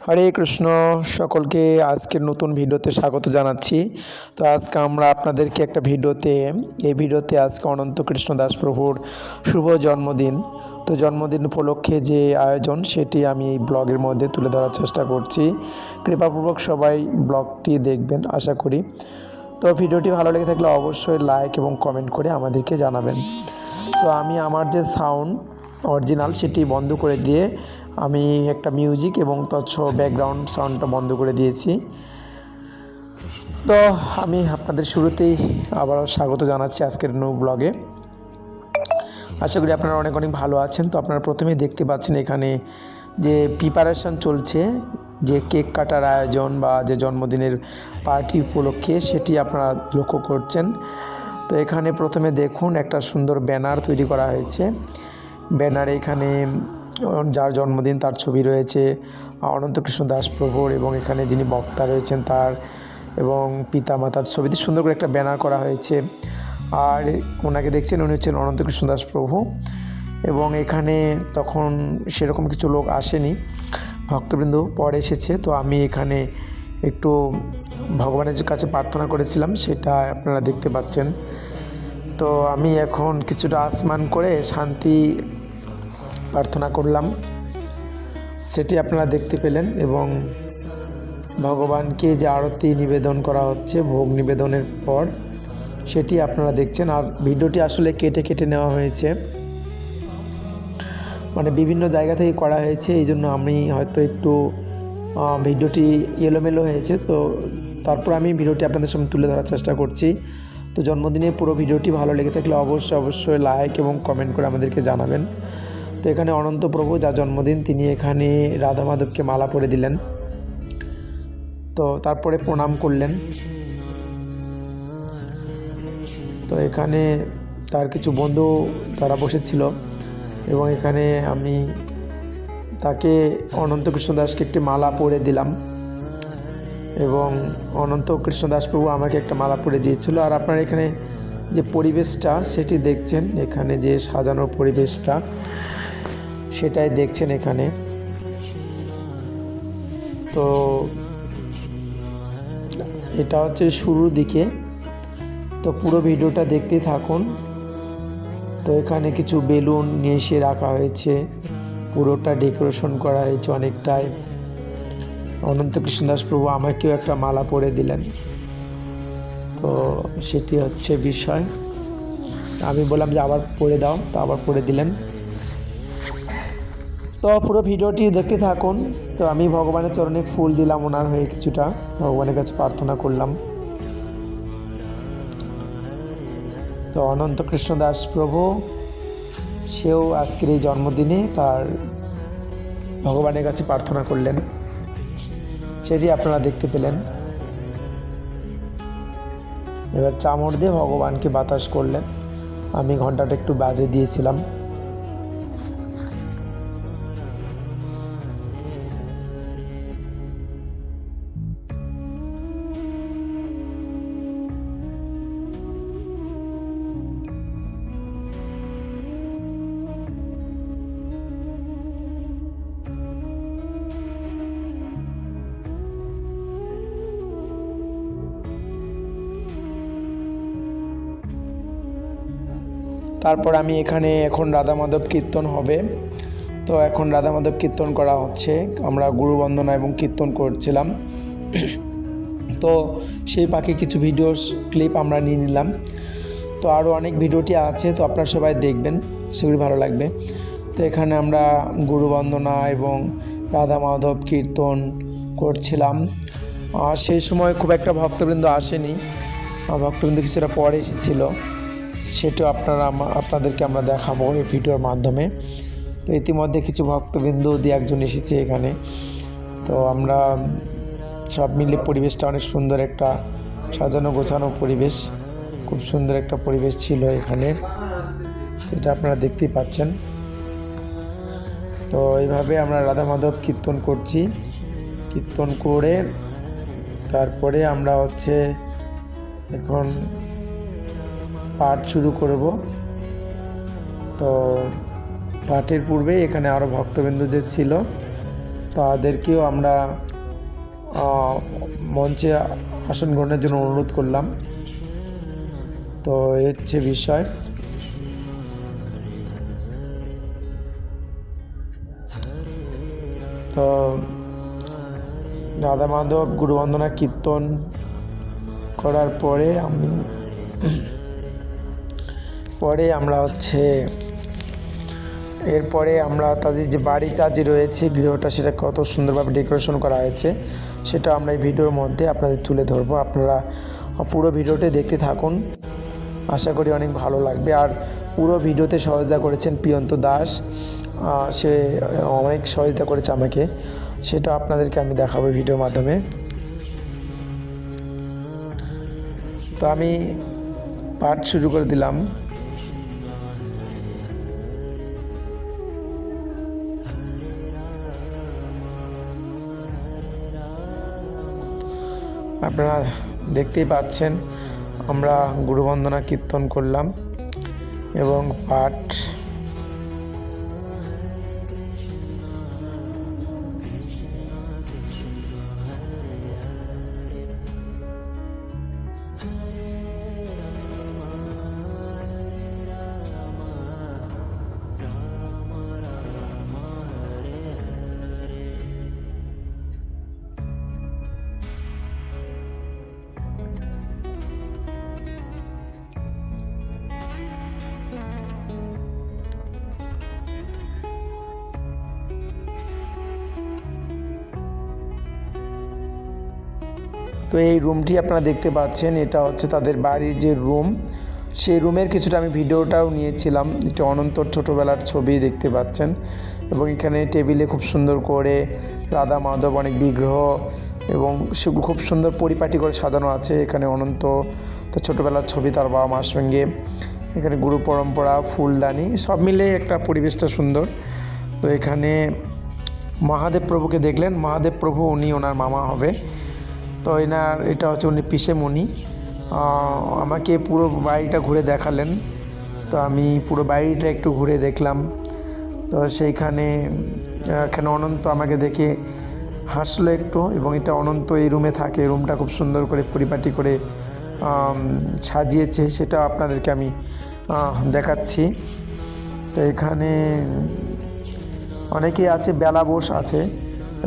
হরে কৃষ্ণ। সকলকে আজকের নতুন ভিডিওতে স্বাগত জানাচ্ছি। তো আজকে আমরা আপনাদেরকে একটা এই ভিডিওতে আজকে অনন্ত কৃষ্ণ দাস প্রভুর শুভ জন্মদিন। তো জন্মদিন উপলক্ষে যে আয়োজন সেটি আমি এই ব্লগের মধ্যে তুলে ধরার চেষ্টা করছি। কৃপাপূর্বক সবাই ব্লগটি দেখবেন আশা করি। তো ভিডিওটি ভালো লেগে থাকলে অবশ্যই লাইক এবং কমেন্ট করে আমাদেরকে জানাবেন। তো আমি আমার যে সাউন্ড অরিজিনাল সেটি বন্ধ করে দিয়ে আমি একটা মিউজিক এবং তৎসহ ব্যাকগ্রাউন্ড সাউন্ডটা বন্ধ করে দিয়েছি। তো আমি আপনাদের শুরুতেই আবারও স্বাগত জানাচ্ছি আজকের নিউ ব্লগে। আশা করি আপনারা অনেক অনেক ভালো আছেন। তো আপনারা প্রথমেই দেখতে পাচ্ছেন এখানে যে প্রিপারেশন চলছে, যে কেক কাটার আয়োজন বা যে জন্মদিনের পার্টি উপলক্ষে সেটি আপনারা লক্ষ্য করছেন। তো এখানে প্রথমে দেখুন একটা সুন্দর ব্যানার তৈরি করা হয়েছে। ব্যানারে এখানে যার জন্মদিন তার ছবি রয়েছে, অনন্ত কৃষ্ণ দাস প্রভুর, এবং এখানে যিনি বক্তা রয়েছেন তার এবং পিতা মাতার ছবিতে সুন্দর করে একটা ব্যানার করা হয়েছে। আর ওনাকে দেখছেন, উনি হচ্ছেন অনন্ত কৃষ্ণ দাস প্রভু। এবং এখানে তখন সেরকম কিছু লোক আসেনি, ভক্তবৃন্দ পরে এসেছে। তো আমি এখানে একটু ভগবানের কাছে প্রার্থনা করেছিলাম, সেটা আপনারা দেখতে পাচ্ছেন। তো আমি এখন কিছুটা আসমান করে শান্তি প্রার্থনা করলাম, সেটি আপনারা দেখতে পেলেন। এবং ভগবানকে যে আরতি নিবেদন করা হচ্ছে ভোগ নিবেদনের পর, সেটি আপনারা দেখছেন। আর ভিডিওটি আসলে কেটে কেটে নেওয়া হয়েছে, মানে বিভিন্ন জায়গা থেকে করা হয়েছে, এই জন্য আমি হয়তো একটু ভিডিওটি এলোমেলো হয়েছে। তো তারপর আমি ভিডিওটি আপনাদের সামনে তুলে ধরার চেষ্টা করছি। তো জন্মদিনে পুরো ভিডিওটি ভালো লেগে থাকলে অবশ্যই লাইক এবং কমেন্ট করে আমাদেরকে জানাবেন। তো এখানে অনন্ত প্রভু যার জন্মদিন, তিনি এখানে রাধা মাধবকে মালা পরে দিলেন। তো তারপরে প্রণাম করলেন। তো এখানে তার কিছু বন্ধু তারা বসেছিল, এবং এখানে আমি তাকে অনন্ত কৃষ্ণ দাসকে একটি মালা পরে দিলাম, এবং অনন্ত কৃষ্ণ দাস প্রভু আমাকে একটা মালা পরে দিয়েছিল। আর আপনারা এখানে যে পরিবেশটা সেটি দেখছেন, এখানে যে সাজানোর পরিবেশটা সেটাই দেখছেন এখানে। তো এটা হচ্ছে শুরুর দিকে, তো পুরো ভিডিওটা দেখতে থাকুন। তো এখানে কিছু বেলুন নিয়ে এসে রাখা হয়েছে, পুরোটা ডেকোরেশন করা হয়েছে অনেকটাই। অনন্ত কৃষ্ণ দাস প্রভু আমাকেও একটা মালা পরে দিলেন। তো সেটি হচ্ছে বিষয়। আমি বললাম যে আবার পরে দাও, তো আবার পরে দিলেন। তো পুরো ভিডিওটি দেখতে থাকুন। তো আমি ভগবানের চরণে ফুল দিলাম ওনার হয়ে, কিছুটা ভগবানের কাছে প্রার্থনা করলাম। তো অনন্ত কৃষ্ণ দাস প্রভু সেও আজকের এই জন্মদিনে তার ভগবানের কাছে প্রার্থনা করলেন, সেটি আপনারা দেখতে পেলেন। এবার চামড় দিয়ে ভগবানকে বাতাস করলেন। আমি ঘন্টাটা একটু বাজে দিয়েছিলাম। তারপর আমি এখানে এখন রাধা মাধব কীর্তন হবে। তো এখন রাধা মাধব কীর্তন করা হচ্ছে, আমরা গুরু বন্দনা এবং কীর্তন করছিলাম। তো সেই পাখি কিছু ভিডিও ক্লিপ আমরা নিয়ে নিলাম। তো আরও অনেক ভিডিওটি আছে, তো আপনারা সবাই দেখবেন, সেগুলি ভালো লাগবে। তো এখানে আমরা গুরু বন্দনা এবং রাধা মাধব কীর্তন করছিলাম। আর সেই সময় খুব একটা ভক্তবৃন্দ আসেনি, ভক্তবৃন্দ কিছুটা পরে এসেছিলো, সেটাও আপনাদেরকে আমরা দেখাবো এই ভিডিওর মাধ্যমে। তো ইতিমধ্যে কিছু ভক্তবৃন্দ দিয়ে একজন এসেছে এখানে। তো আমরা সব মিলে পরিবেশটা অনেক সুন্দর, একটা সাজানো গোছানো পরিবেশ, খুব সুন্দর একটা পরিবেশ ছিল এখানে, এটা আপনারা দেখতেই পাচ্ছেন। তো এইভাবে আমরা রাধা মাধব কীর্তন করছি। কীর্তন করে তারপরে আমরা এখন পাঠ শুরু করব। তো পাঠের পূর্বে এখানে আরও ভক্তবৃন্দ যে ছিল তাদেরকেও আমরা মঞ্চে আসন গ্রহণের জন্য অনুরোধ করলাম। তো এই হচ্ছে বিষয়। তো রাধা মাধব গুরুবন্দনা কীর্তন করার পরে আমরা এরপরে আমরা তাদের যে বাড়িটা যে রয়েছে, গৃহটা, সেটা কত সুন্দরভাবে ডেকোরেশন করা হয়েছে সেটা আমরা এই ভিডিওর মধ্যে আপনাদের তুলে ধরবো। আপনারা পুরো ভিডিওটি দেখতে থাকুন, আশা করি অনেক ভালো লাগবে। আর পুরো ভিডিওতে সহযোগিতা করেছেন প্রিয়ন্ত দাস, সে অনেক সহযোগিতা করেছে আমাকে, সেটা আপনাদেরকে আমি দেখাবো ভিডিওর মাধ্যমে। তো আমি পাঠ শুরু করে দিলাম। আপনারা দেখতেই পাচ্ছেন আমরা গুরুবন্দনা কীর্তন করলাম এবং পাঠ। তো এই রুমটি আপনারা দেখতে পাচ্ছেন, এটা হচ্ছে তাদের বাড়ির যে রুম, সেই রুমের কিছুটা আমি ভিডিওটাও নিয়েছিলাম। এটা অনন্তর ছোটোবেলার ছবি দেখতে পাচ্ছেন, এবং এখানে টেবিলে খুব সুন্দর করে রাধা মাধব অনেক বিগ্রহ এবং সেগুলো খুব সুন্দর পরিপাটি করে সাজানো আছে। এখানে অনন্ত তো ছোটোবেলার ছবি তার বাবা মার সঙ্গে, এখানে গুরু পরম্পরা, ফুলদানি, সব মিলে একটা পরিবেশটা সুন্দর। তো এখানে মহাদেব প্রভুকে দেখলেন, মহাদেব প্রভু উনি ওনার মামা হবে। তো এটা হচ্ছে উনি পিসেমণি। আমাকে পুরো বাড়িটা ঘুরে দেখালেন, তো আমি পুরো বাড়িটা একটু ঘুরে দেখলাম। তো সেইখানে এখানে অনন্ত আমাকে দেখে হাসলো একটু, এবং এটা অনন্ত এই রুমে থাকে, রুমটা খুব সুন্দর করে পরিপাটি করে সাজিয়েছে, সেটা আপনাদেরকে আমি দেখাচ্ছি। তো এখানে অনেকেই আছে, বেলা বোস আছে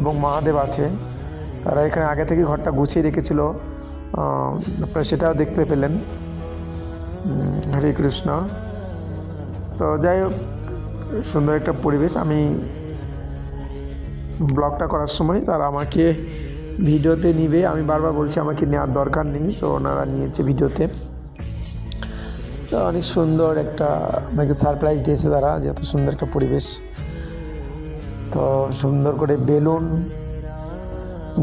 এবং মহাদেব আছে, তারা এখানে আগে থেকে ঘরটা গুছিয়ে রেখেছিল, আপনারা সেটাও দেখতে পেলেন। হরে কৃষ্ণ। তো যাই হোক, সুন্দর একটা পরিবেশ। আমি ব্লগটা করার সময় তারা আমাকে ভিডিওতে নিবে, আমি বারবার বলছি আমাকে নেওয়ার দরকার নেই, তো ওনারা নিয়েছে ভিডিওতে। তো অনেক সুন্দর একটা আমাকে সারপ্রাইজ দিয়েছে তারা, যে এত সুন্দর একটা পরিবেশ। তো সুন্দর করে বেলুন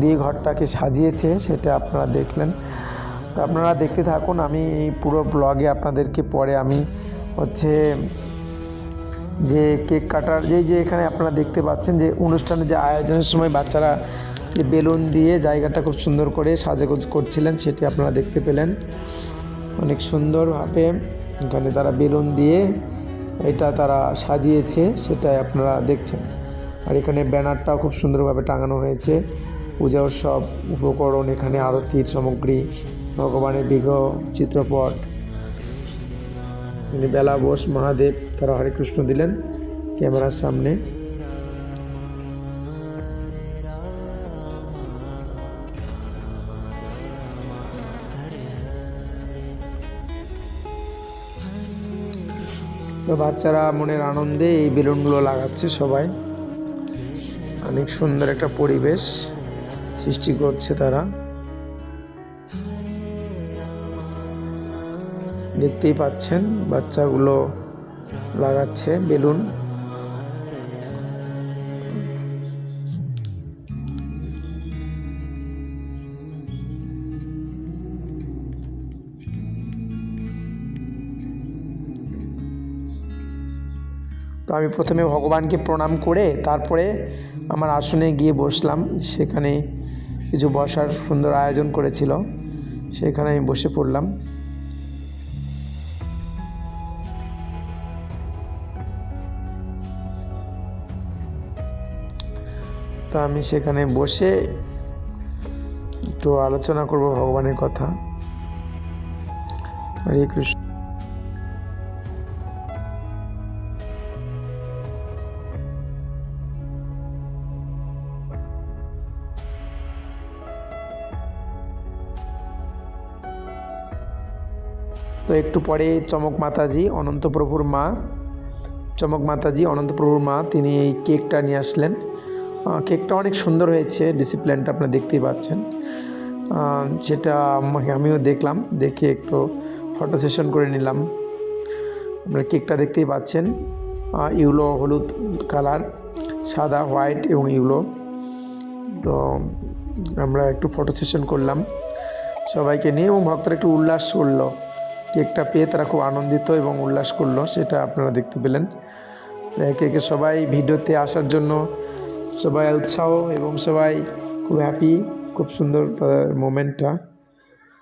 দিয়ে ঘরটাকে সাজিয়েছে, সেটা আপনারা দেখলেন। তো আপনারা দেখতে থাকুন, আমি এই পুরো ব্লগে আপনাদেরকে পরে আমি যে কেক কাটার যে এখানে আপনারা দেখতে পাচ্ছেন যে অনুষ্ঠানে যে আয়োজনের সময় বাচ্চারা যে বেলুন দিয়ে জায়গাটা খুব সুন্দর করে সাজেগোজ করছিলেন, সেটি আপনারা দেখতে পেলেন অনেক সুন্দরভাবে। এখানে তারা বেলুন দিয়ে এটা তারা সাজিয়েছে, সেটাই আপনারা দেখছেন। আর এখানে ব্যানারটাও খুব সুন্দরভাবে টাঙানো হয়েছে, পূজা উৎসব উপকরণ, এখানে আরতির সামগ্রী, ভগবানের বিগ্রহ, চিত্রপট। বেলা বোস, মহাদেব, তারা হরে কৃষ্ণ দিলেন ক্যামেরার সামনে। তো বাচ্চারা মনের আনন্দে এই বেলুনগুলো লাগাচ্ছে সবাই, অনেক সুন্দর একটা পরিবেশ সৃষ্টি করছে তারা, দেখতেই পাচ্ছেন বাচ্চাগুলো লাগাচ্ছে বেলুন। তো আমি প্রথমে ভগবানকে প্রণাম করে তারপরে আমার আসনে গিয়ে বসলাম। সেখানে কিছু বসার সুন্দর আয়োজন করেছিল, সেখানে আমি বসে পড়লাম। তো আমি সেখানে বসে একটু আলোচনা করব ভগবানের কথা। হরে কৃষ্ণ। তো একটু পরে চমক মাতাজি অনন্তপ্রভুর মা তিনি এই কেকটা নিয়ে আসলেন। কেকটা অনেক সুন্দর হয়েছে, ডিসিপ্লিনটা আপনারা দেখতেই পাচ্ছেন। সেটা আমিও দেখলাম, দেখে একটু ফটো সেশন করে নিলাম। আপনারা কেকটা দেখতেই পাচ্ছেন, ইউলো হলুদ কালার, সাদা হোয়াইট এবং ইউলো। তো আমরা একটু ফটো সেশন করলাম সবাইকে নিয়ে, এবং ভক্তরা একটু উল্লাস করলো। কেকটা পেয়ে তারা খুব আনন্দিত এবং উল্লাস করলো, সেটা আপনারা দেখতে পেলেন। একে একে সবাই ভিডিওতে আসার জন্য সবাই উৎসাহ এবং সবাই খুব হ্যাপি, খুব সুন্দর তাদের মোমেন্টটা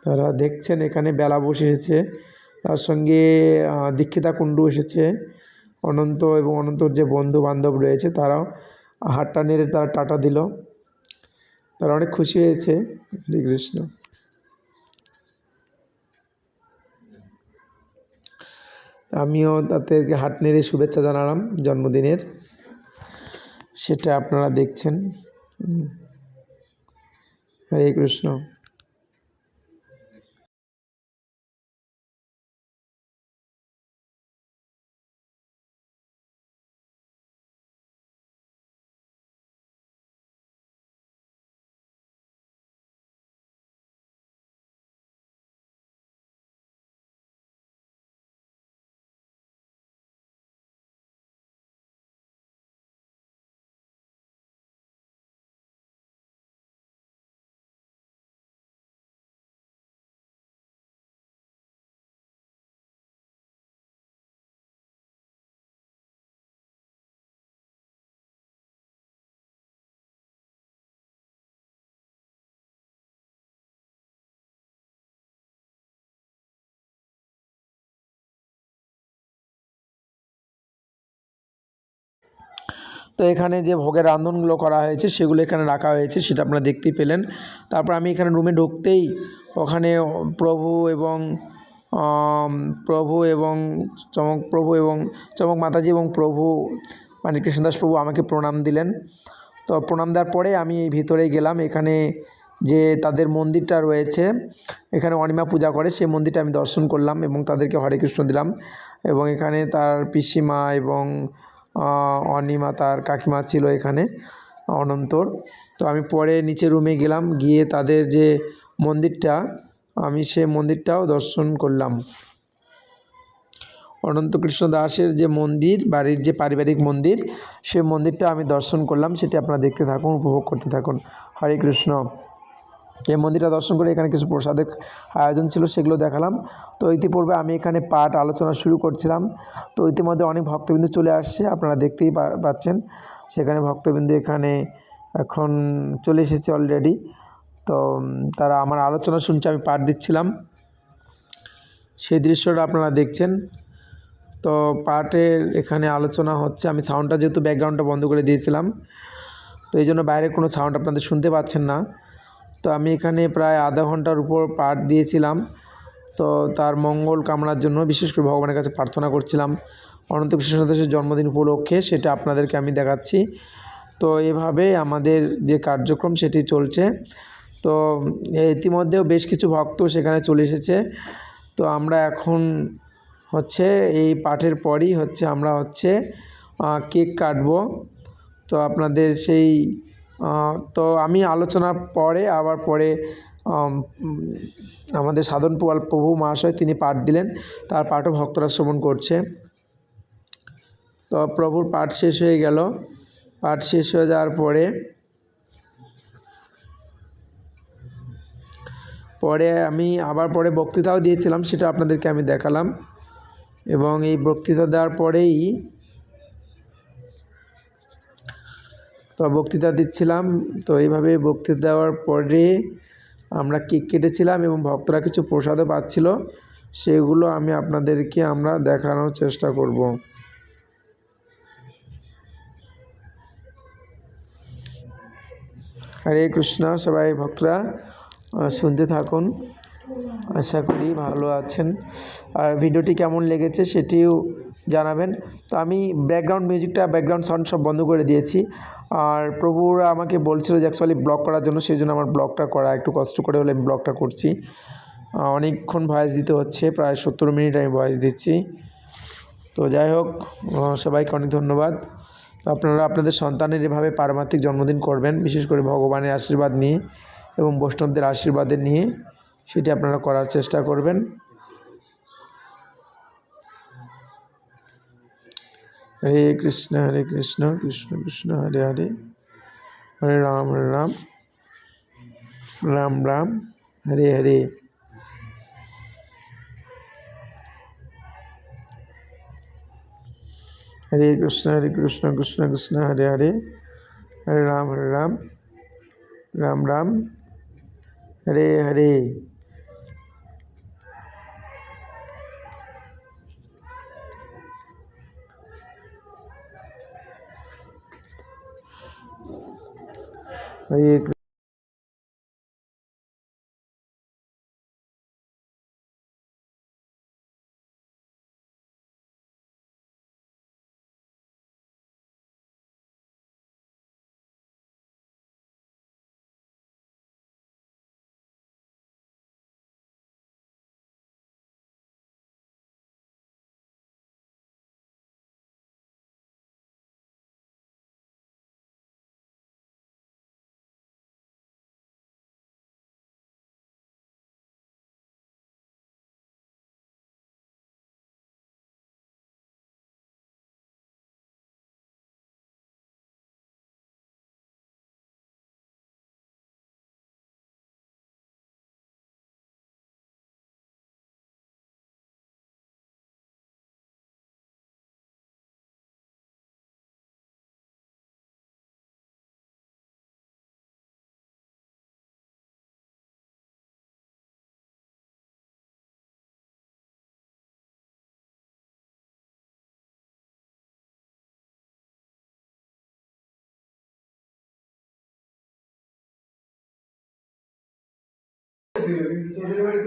তারা দেখছেন। এখানে বেলা বসে এসেছে, তার সঙ্গে দীক্ষিতা কুণ্ডু এসেছে, অনন্ত এবং অনন্তর যে বন্ধু বান্ধব রয়েছে তারাও হাতটা নেড়ে তারা টাটা দিল, তারা অনেক খুশি হয়েছে। হরে কৃষ্ণ। আমিও তাদেরকে হাত নেড়ে শুভেচ্ছা জানালাম জন্মদিনের, সেটা আপনারা দেখছেন। হরে কৃষ্ণ। তো এখানে যে ভোগের রান্ধনগুলো করা হয়েছে সেগুলো এখানে রাখা হয়েছে, সেটা আপনারা দেখতেই পেলেন। তারপর আমি এখানে রুমে ঢুকতেই ওখানে প্রভু এবং চমক মাতাজি এবং প্রভু মানে কৃষ্ণদাস প্রভু আমাকে প্রণাম দিলেন। তো প্রণাম দেওয়ার পরে আমি এই ভিতরে গেলাম। এখানে যে তাদের মন্দিরটা রয়েছে, এখানে অনিমা পূজা করে, সেই মন্দিরটা আমি দর্শন করলাম এবং তাদেরকে হরে কৃষ্ণ দিলাম। এবং এখানে তার পিসিমা এবং অনিমা তার কাকিমা ছিল এখানে অনন্তর। তো আমি পরে নিচে রুমে গেলাম, গিয়ে তাদের যে মন্দিরটা আমি সে মন্দিরটাও দর্শন করলাম। অনন্ত কৃষ্ণ দাসের যে মন্দির, বাড়ির যে পারিবারিক মন্দির, সে মন্দিরটা আমি দর্শন করলাম, সেটি আপনারা দেখতে থাকুন, উপভোগ করতে থাকুন। হরে কৃষ্ণ। এই মন্দিরটা দর্শন করে এখানে কিছু প্রসাদের আয়োজন ছিল, সেগুলো দেখালাম। তো ইতিপূর্বে আমি এখানে পাঠ আলোচনা শুরু করছিলাম, তো ইতিমধ্যে অনেক ভক্তবিন্দু চলে আসছে, আপনারা দেখতেই পাচ্ছেন। সেখানে ভক্তবিন্দু এখানে এখন চলে এসেছে অলরেডি। তো তারা আমার আলোচনা শুনছে, আমি পাঠ দিচ্ছিলাম, সেই দৃশ্যটা আপনারা দেখছেন। তো পাঠের এখানে আলোচনা হচ্ছে, আমি সাউন্ডটা যেহেতু ব্যাকগ্রাউন্ডটা বন্ধ করে দিয়েছিলাম, তো এই জন্য বাইরের কোনো সাউন্ড আপনাদের শুনতে পাচ্ছেন না। তো আমি এখানে প্রায় আধা ঘন্টার উপর পাঠ দিয়েছিলাম। তো তার মঙ্গল কামনার জন্য বিশেষ করে ভগবানের কাছে প্রার্থনা করছিলাম অনন্ত কৃষ্ণ দাসের জন্মদিন উপলক্ষে, সেটা আপনাদেরকে আমি দেখাচ্ছি। তো এভাবে আমাদের যে কার্যক্রম সেটি চলছে। তো ইতিমধ্যেও বেশ কিছু ভক্ত সেখানে চলে এসেছে। তো আমরা এখন হচ্ছে এই পাঠের পরই আমরা কেক কাটবো। তো আপনাদের সেই তো আমি আলোচনার পরে আমাদের সাধন পোয়াল প্রভু মহাশয় তিনি পাঠ দিলেন, তার পাঠও ভক্তরা শ্রবণ করছে। তো প্রভুর পাঠ শেষ হয়ে গেল। পাঠ শেষ হয়ে যাওয়ার পরে আমি আবার পরে বক্তৃতাও দিয়েছিলাম, সেটা আপনাদেরকে আমি দেখালাম। এবং এই বক্তৃতা দেওয়ার পরেই তো বক্তৃতা দিচ্ছিলাম। তো এইভাবে বক্তৃতা দেওয়ার পরে আমরা কেক কেটেছিলাম এবং ভক্তরা কিছু প্রসাদও পাচ্ছিল, সেগুলো আমি আপনাদেরকে দেখানোর চেষ্টা করব। হরে কৃষ্ণ। সবাই ভক্তরা শুনতে থাকুন, আশা করি ভালো আছেন। আর ভিডিওটি কেমন লেগেছে সেটিও জানাবেন। তো আমি ব্যাকগ্রাউন্ড মিউজিকটা, ব্যাকগ্রাউন্ড সাউন্ড সব বন্ধ করে দিয়েছি। আর প্রভুরা আমাকে বলছিল যে অ্যাকচুয়ালি ব্লগ করার জন্য, সেই জন্য আমার ব্লগটা করা একটু কষ্ট করে হলে আমি ব্লগটা করছি। অনেকক্ষণ ভয়েস দিতে হচ্ছে, প্রায় 70 মিনিট আমি ভয়েস দিচ্ছি। তো যাই হোক, সবাইকে অনেক ধন্যবাদ। তো আপনারা আপনাদের সন্তানের এভাবে পারমার্থিক জন্মদিন করবেন, বিশেষ করে ভগবানের আশীর্বাদ নিয়ে এবং বৈষ্ণবদের আশীর্বাদে নিয়ে সেটি আপনারা করার চেষ্টা করবেন। হরে কৃষ্ণ কৃষ্ণ কৃষ্ণ হরে হরে, হরে রাম রাম রাম হরে হরে। হরে কৃষ্ণ কৃষ্ণ কৃষ্ণ হরে হরে, হরে রাম রাম রাম হরে হরে। হরে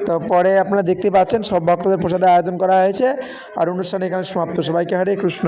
তো পরে আপনারা দেখতে পাচ্ছেন সব ভক্তদের প্রসাদের আয়োজন করা হয়েছে, আর অনুষ্ঠান এখানে সমাপ্ত। সবাইকে হরে কৃষ্ণ।